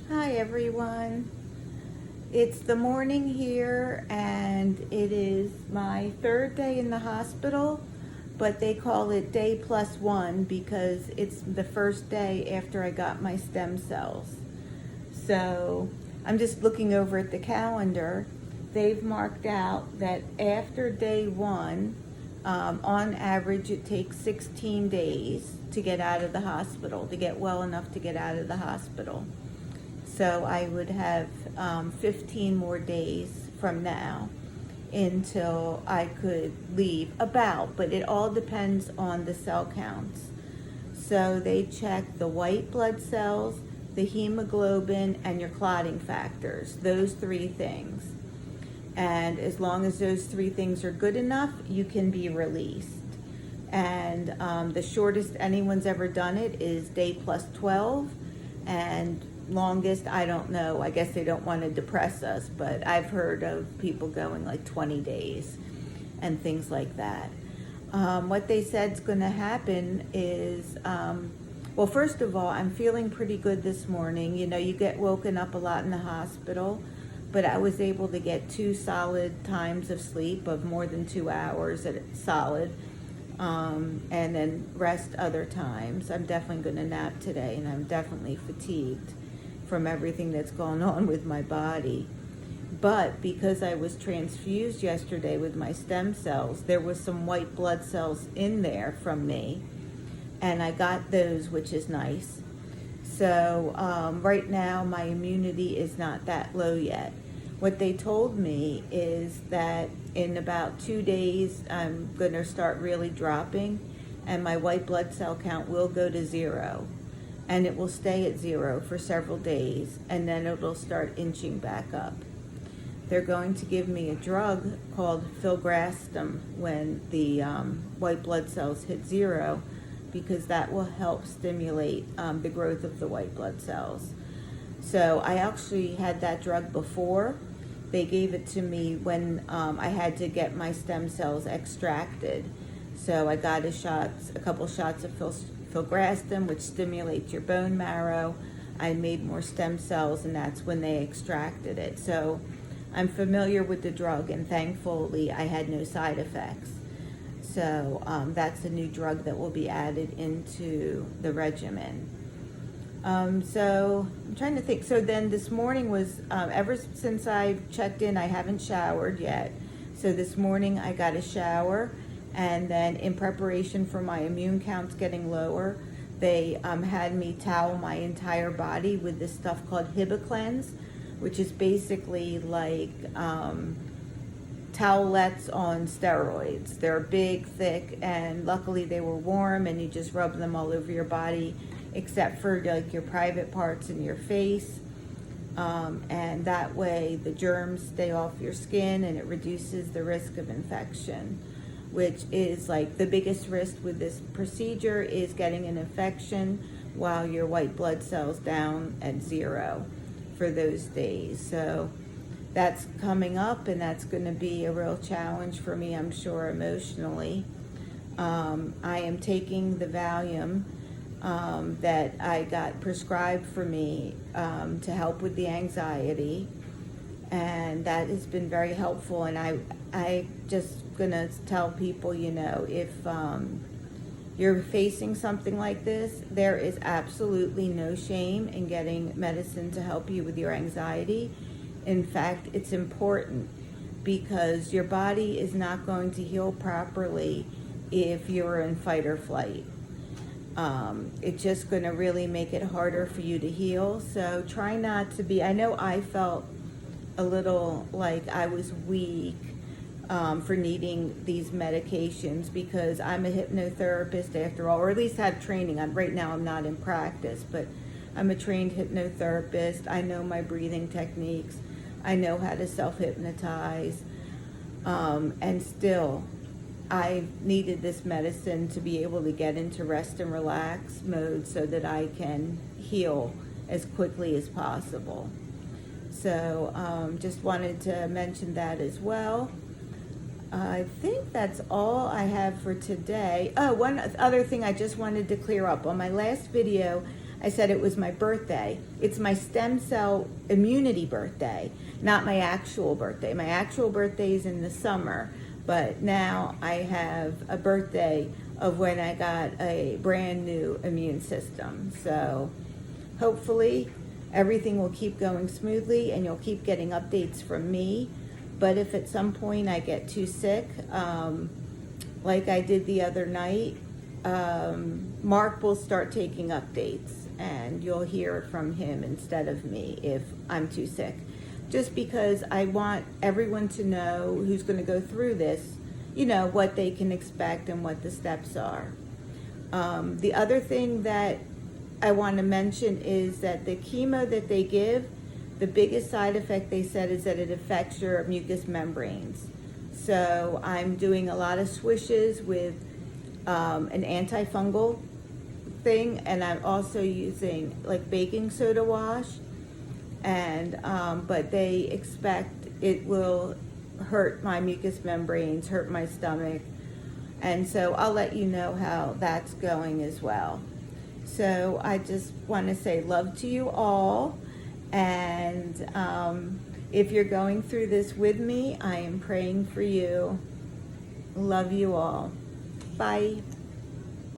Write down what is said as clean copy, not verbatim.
Hi everyone. It's the morning here and it is my third day in the hospital, but they call it day plus one because it's the first day after I got my stem cells. So I'm just looking over at the calendar. They've marked out that after day one, on average it takes 16 days to get out of the hospital, to get well enough to get out of the hospital. So I would have 15 more days from now until I could leave, but it all depends on the cell counts. So they check the white blood cells, the hemoglobin, and your clotting factors, those three things. And as long as those three things are good enough, you can be released. And the shortest anyone's ever done it is day plus 12, and longest, I don't know. I guess they don't want to depress us, but I've heard of people going like 20 days and things like that. What they said is going to happen is, well, first of all, I'm feeling pretty good this morning. You know, you get woken up a lot in the hospital, but I was able to get 2 solid times of sleep of more than 2 hours at solid, and then rest other times. I'm definitely going to nap today, and I'm definitely fatigued from everything that's gone on with my body. But because I was transfused yesterday with my stem cells, there was some white blood cells in there from me, and I got those, which is nice. So right now my immunity is not that low yet. What they told me is that in about 2 days I'm going to start really dropping, and my white blood cell count will go to 0. And it will stay at 0 for several days, and then it'll start inching back up. They're going to give me a drug called filgrastim when the white blood cells hit 0, because that will help stimulate the growth of the white blood cells. So I actually had that drug before. They gave it to me when I had to get my stem cells extracted. So I got a couple shots of filgrastim, which stimulates your bone marrow. I made more stem cells, and that's when they extracted it. So I'm familiar with the drug, and thankfully I had no side effects. So that's a new drug that will be added into the regimen. So I'm trying to think. So then this morning was, ever since I checked in, I haven't showered yet. So this morning I got a shower. And then in preparation for my immune counts getting lower, they had me towel my entire body with this stuff called Hibiclens, which is basically like towelettes on steroids. They're big, thick, and luckily they were warm, and you just rub them all over your body, except for like your private parts and your face. And that way the germs stay off your skin, and it reduces the risk of infection, which is like the biggest risk with this procedure is getting an infection while your white blood cells down at 0 for those days. So that's coming up, and that's going to be a real challenge for me, I'm sure, emotionally. I am taking the Valium that I got prescribed for me to help with the anxiety, and that has been very helpful. And I just gonna tell people, you know, if you're facing something like this, there is absolutely no shame in getting medicine to help you with your anxiety. In fact, it's important, because your body is not going to heal properly if you're in fight or flight. It's just going to really make it harder for you to heal. So try not to be, I know I felt a little like I was weak for needing these medications, because I'm a hypnotherapist after all, or at least have training. Right now I'm not in practice, but I'm a trained hypnotherapist. I know my breathing techniques. I know how to self-hypnotize. And still, I needed this medicine to be able to get into rest and relax mode so that I can heal as quickly as possible. So just wanted to mention that as well. I think that's all I have for today. Oh, one other thing I just wanted to clear up. On my last video, I said it was my birthday. It's my stem cell immunity birthday, not my actual birthday. My actual birthday is in the summer, but now I have a birthday of when I got a brand new immune system. So hopefully everything will keep going smoothly and you'll keep getting updates from me. But if at some point I get too sick, like I did the other night, Mark will start taking updates and you'll hear from him instead of me if I'm too sick. Just because I want everyone to know who's going to go through this, you know, what they can expect and what the steps are. The other thing that I want to mention is that the chemo that they give, the biggest side effect they said is that it affects your mucous membranes. So I'm doing a lot of swishes with an antifungal thing, and I'm also using like baking soda wash, and but they expect it will hurt my mucous membranes, hurt my stomach, and so I'll let you know how that's going as well. So I just want to say love to you all, and if you're going through this with me, I am praying for you. Love you all. Bye.